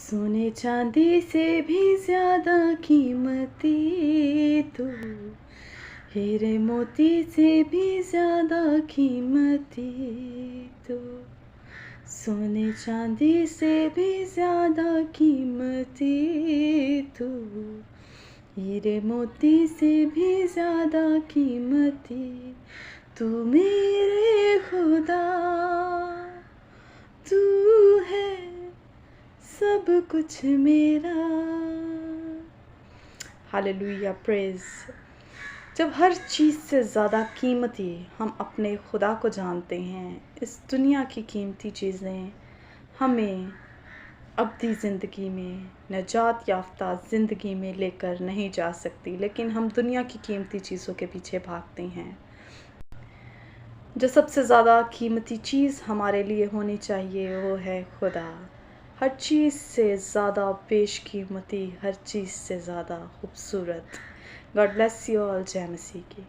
सोने चांदी से भी ज़्यादा कीमती तू, हीरे मोती से भी ज़्यादा कीमती तू, सोने चांदी से भी ज़्यादा कीमती तू, हीरे मोती से भी ज़्यादा कीमती तू मेरे खुदा, तू है सब कुछ मेरा। Hallelujah, praise. जब हर चीज़ से ज़्यादा कीमती हम अपने खुदा को जानते हैं, इस दुनिया की कीमती चीज़ें हमें अब्दी ज़िंदगी में, नजात याफ्ता ज़िंदगी में लेकर नहीं जा सकती, लेकिन हम दुनिया की कीमती चीज़ों के पीछे भागते हैं। जो सबसे ज़्यादा कीमती चीज़ हमारे लिए होनी चाहिए वो है खुदा। हर चीज़ से ज़्यादा बेशकीमती, हर चीज़ से ज़्यादा खूबसूरत। God bless you all. जय मसीह की।